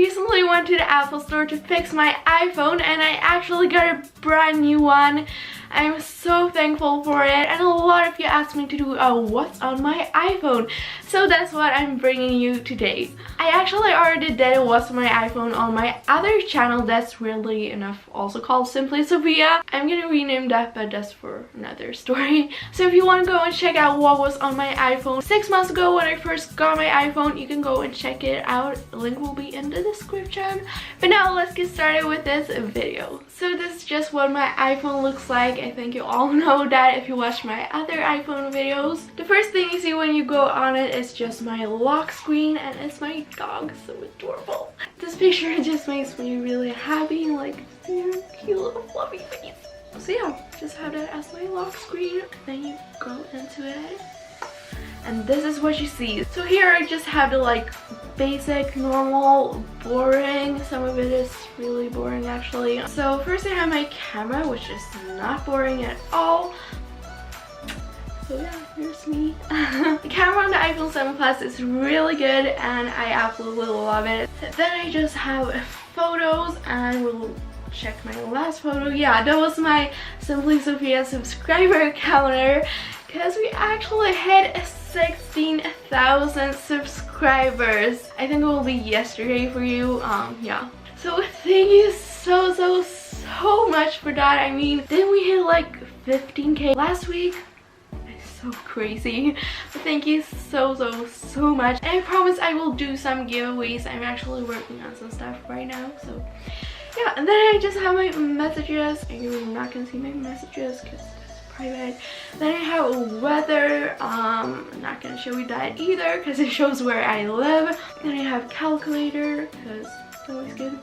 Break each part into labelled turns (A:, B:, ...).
A: recently went to the Apple store to fix my iPhone and I actually got a brand new one. I'm so thankful for it, and a lot of you asked me to do a what's on my iPhone, so that's what I'm bringing you today. I actually already did a what's on my iPhone on my other channel that's weirdly enough also called Simply Sofia. I'm gonna rename that, but that's for another story. So if you want to go and check out what was on my iPhone 6 months ago when I first got my iPhone, you can go and check it out. The link will be in the description. But now let's get started with this video. So this is just what my iPhone looks like. I think you all know that if you watch my other iPhone videos. The first thing you see when you go on it is just my lock screen, and it's my dog, so adorable. This picture just makes me really happy, like your cute little fluffy face. So yeah, just have that as my lock screen. Then you go into it, and this is what you see. So here I just have the like basic, normal, boring. Some of it is really boring actually. So first I have my camera, which is not boring at all. So yeah, here's me. The camera on the iPhone 7 Plus is really good and I absolutely love it. Then I just have photos, and we'll check my last photo. Yeah, that was my Simply Sofia subscriber counter, because we actually hit 16,000 subscribers. I think it will be yesterday for you. Yeah. So thank you so much for that. I mean, didn't we hit like 15k last week? So crazy. But thank you so much, and I promise I will do some giveaways. I'm actually working on some stuff right now, so yeah. And then I just have my messages, and you're not gonna see my messages because it's private. Then I have weather. I'm not gonna show you that either because it shows where I live. Then I have calculator because it's always good.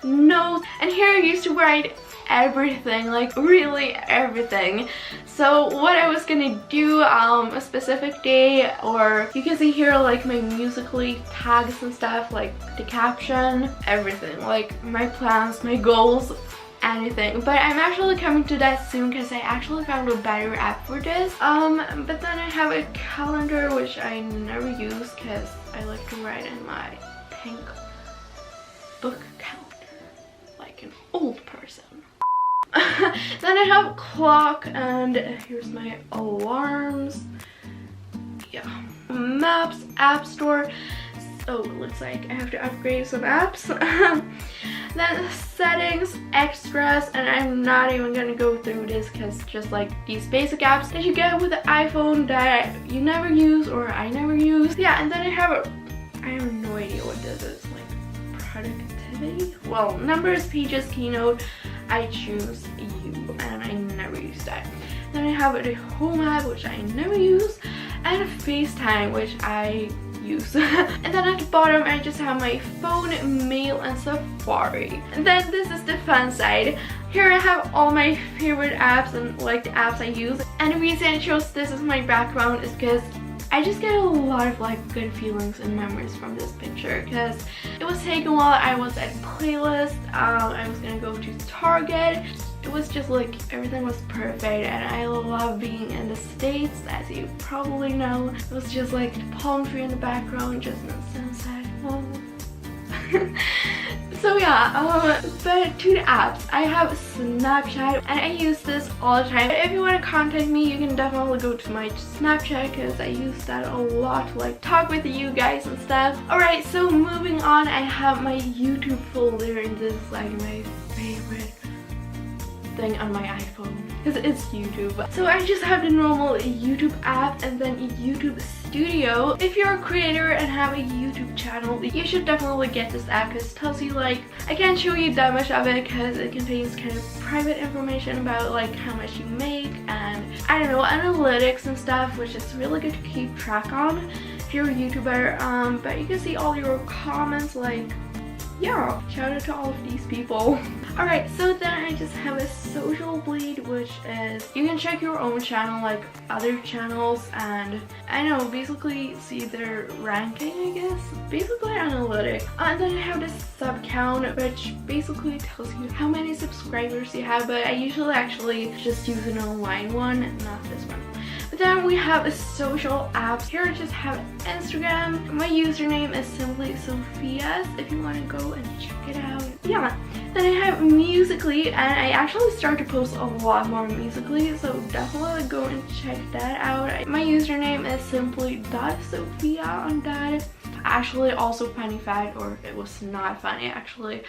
A: Notes, and here I used to write everything, like really everything. So what I was gonna do a specific day, or you can see here like my Musical.ly tags and stuff, like the caption, everything, like my plans, my goals, anything. But I'm actually coming to that soon because I actually found a better app for this. But then I have a calendar which I never use because I like to write in my pink book calendar like an old person. Then I have clock, and here's my alarms. Yeah, maps, app store. Oh, it looks like I have to upgrade some apps. Then settings, extras, and I'm not even gonna go through this because just like these basic apps that you get with the iPhone that you never use or I never use. Yeah, and then I have no idea what this is, like productivity. Well, numbers, pages, keynote. I choose you, and I never use that. Then I have the home app, which I never use, and FaceTime, which I use. And then at the bottom I just have my phone, mail, and Safari. And then this is the fun side. Here I have all my favorite apps and like the apps I use. And the reason I chose this as my background is because I just get a lot of like good feelings and memories from this picture, because it was taken while I was at playlist. I was gonna go to Target. It was just like everything was perfect, and I love being in the States, as you probably know. It was just like the palm tree in the background, just in the sunset. Oh. So yeah, but to the apps, I have Snapchat, and I use this all the time. If you want to contact me, you can definitely go to my Snapchat because I use that a lot to like talk with you guys and stuff. Alright, so moving on, I have my YouTube folder, and this is like my favorite thing on my iPhone because it's YouTube. So I just have the normal YouTube app and then YouTube Studio. If you're a creator and have a YouTube channel, you should definitely get this app because it tells you like, I can't show you that much of it because it contains kind of private information about like how much you make and I don't know, analytics and stuff, which is really good to keep track on if you're a YouTuber. But you can see all your comments, like yeah, shout out to all of these people. Alright, so then I just have a social blade, which is you can check your own channel like other channels, and I know, basically see their ranking, I guess, basically analytics. And then I have this sub count, which basically tells you how many subscribers you have, but I usually actually just use an online one, not this one. Then we have social apps. Here I just have Instagram. My username is simply Sophia's if you want to go and check it out. Yeah. Then I have Musical.ly, and I actually started to post a lot more Musical.ly, so definitely go and check that out. My username is simply.sophia on that. Actually, also funny fact, or it was not funny actually.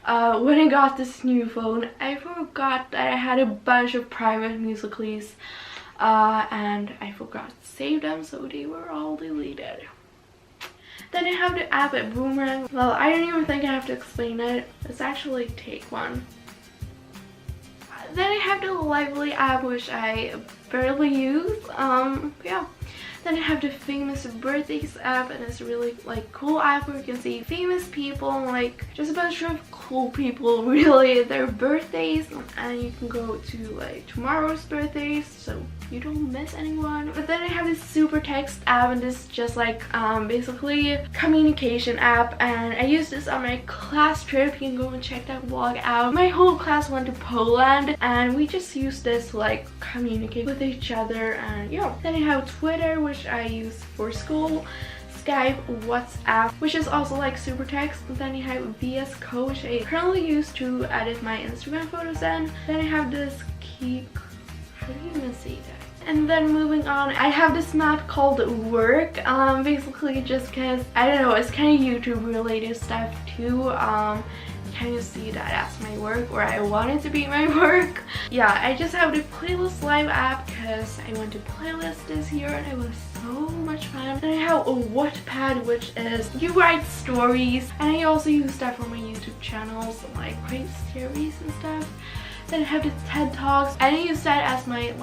A: When I got this new phone, I forgot that I had a bunch of private Musical.lys, and I forgot to save them, so they were all deleted. Then I have the app at Boomerang. Well, I don't even think I have to explain it. Let's actually take one. Then I have the Lively app, which I barely use. Yeah. Then I have the Famous Birthdays app, and it's a really cool app where you can see famous people, just a bunch of cool people, really, their birthdays, and you can go to tomorrow's birthdays, so you don't miss anyone. But then I have this Super Text app, and this is just basically a communication app, and I used this on my class trip. You can go and check that vlog out. My whole class went to Poland, and we just used this to communicate with each other, and yeah. Then I have Twitter, which I use for school, Skype, WhatsApp, which is also Super Text. Then you have VS Code, which I currently use to edit my Instagram photos in. Then I have this Keep, how do you even say that? And then moving on, I have this map called Work, basically just because, I don't know, it's kind of YouTube related stuff too. Can you see that as my work, or I want it to be my work? Yeah, I just have the Playlist Live app because I went to Playlist this year and it was so much fun. Then I have a Wattpad, which is you write stories, and I also use that for my YouTube channels, write series and stuff. Then I have the TED Talks, and I use that as my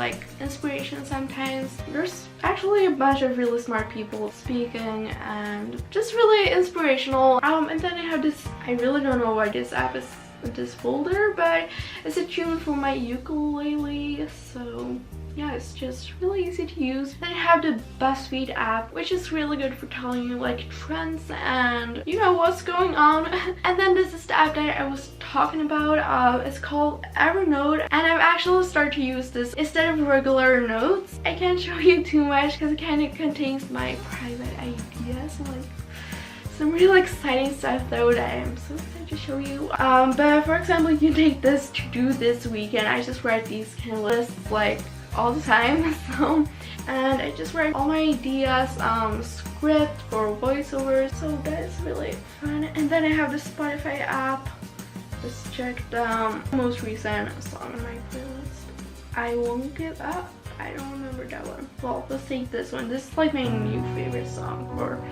A: inspiration sometimes. There's actually a bunch of really smart people speaking and just really inspirational. And then I have this, I really don't know why this app is in this folder, but it's a tune for my ukulele, so yeah, it's just really easy to use. Then I have the BuzzFeed app, which is really good for telling you trends and you know what's going on. And then this is the app that I was talking about. It's called Evernote, and I've actually started to use this instead of regular notes. I can't show you too much because it kind of contains my private ideas and some really exciting stuff though that I'm so excited to show you. But for example, you take this to do this weekend. I just write these kind of lists all the time, so, and I just write all my ideas, script or voiceovers, so that's really fun. And then I have the Spotify app. Let's check the most recent song on my playlist. I Won't Give Up. I don't remember that one. Well, let's take this one. This is my new favorite song, or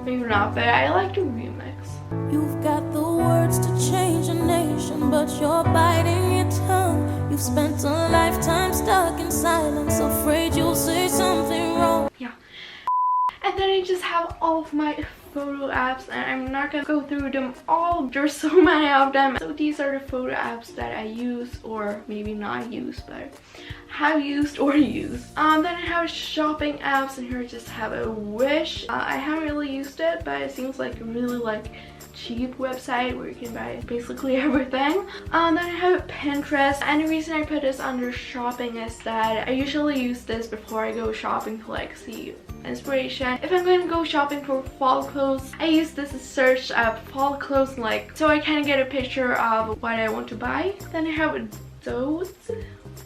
A: maybe not, but I like the remix.
B: You've got the words to change a nation, but you're biting your tongue. You've spent a lifetime stuck in silence, afraid you'll say something wrong.
A: Yeah. And then I just have all of my photo apps, and I'm not gonna go through them all. There's so many of them. So these are the photo apps that I use, or maybe not use, but have used or use. Then I have shopping apps, and here I just have a Wish. I haven't really used it, but it seems like a really cheap website where you can buy basically everything. Then I have Pinterest, and the reason I put this under shopping is that I usually use this before I go shopping to see inspiration. If I'm going to go shopping for fall clothes, I use this to search up fall clothes, so I kind of get a picture of what I want to buy. Then I have those.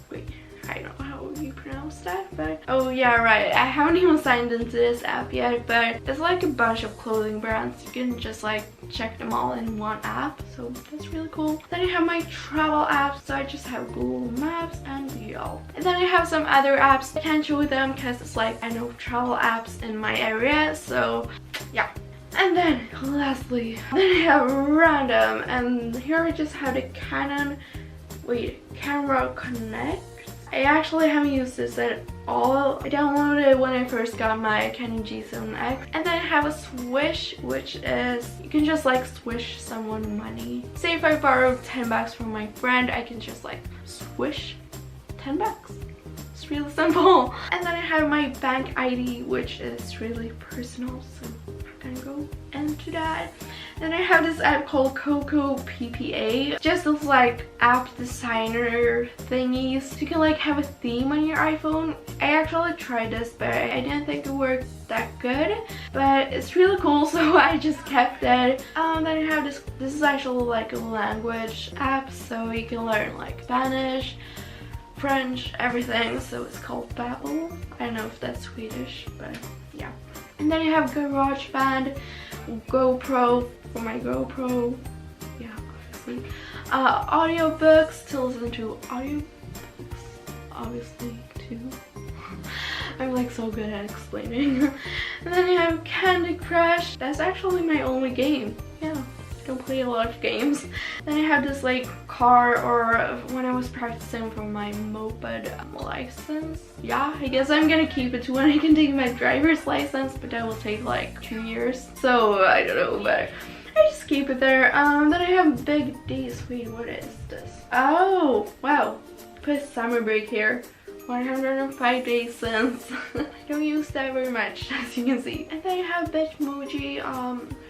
A: Wait, I don't know how you pronounce that, but oh yeah, right, I haven't even signed into this app yet, but it's a bunch of clothing brands. You can just check them all in one app, so that's really cool. Then I have my travel apps, so I just have Google Maps and Yelp. And then I have some other apps. I can't show them because it's I know travel apps in my area, so yeah. And then lastly, then I have random, and here I just have the Canon Camera Connect. I actually haven't used this at all. I downloaded it when I first got my Canon G7X. And then I have a Swish, which is, you can just swish someone money. Say if I borrow 10 bucks from my friend, I can just swish 10 bucks. It's really simple. And then I have my bank ID, which is really personal, so I'm not gonna go into that. Then I have this app called Coco PPA. Just those like app designer thingies. You can like have a theme on your iPhone. I actually tried this, but I didn't think it worked that good. But it's really cool, so I just kept it. Then I have this. This is actually like a language app, so you can learn like Spanish, French, everything. So it's called Babbel. I don't know if that's Swedish, but yeah. And then you have GarageBand, GoPro for my GoPro, yeah, obviously. Audiobooks to listen to audiobooks, obviously too. I'm like so good at explaining. And then you have Candy Crush. That's actually my only game. Yeah, I don't play a lot of games. Then I have this like car, or when I was practicing for my moped license. Yeah, I guess I'm gonna keep it to when I can take my driver's license, but that will take like 2 years. So I don't know, but I just keep it there. Then I have Big D's. Wait, what is this? Oh, wow. Put summer break here. 105 days since. I don't use that very much, as you can see. And then I have Bitmoji,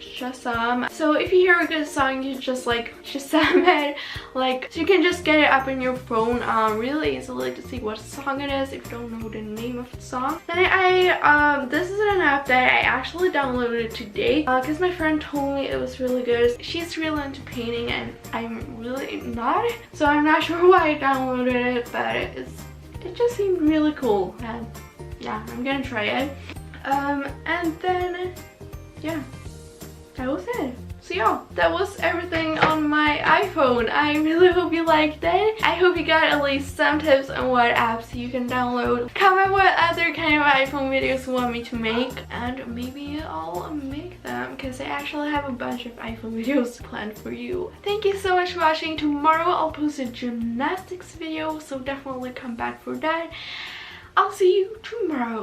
A: Shazam. So if you hear a good song, you just like Shazam it. Like, so you can just get it up in your phone really easily to see what song it is if you don't know the name of the song. Then this is an app that I actually downloaded today because my friend told me it was really good. She's really into painting and I'm really not. So I'm not sure why I downloaded it, but it just seemed really cool, and yeah, I'm gonna try it. And then yeah, that was it. So yeah, that was everything on my iPhone. I really hope you liked it. I hope you got at least some tips on what apps you can download. Comment what other kind of iPhone videos you want me to make, and maybe I'll make them, because I actually have a bunch of iPhone videos planned for you. Thank you so much for watching. Tomorrow I'll post a gymnastics video, so definitely come back for that. I'll see you tomorrow.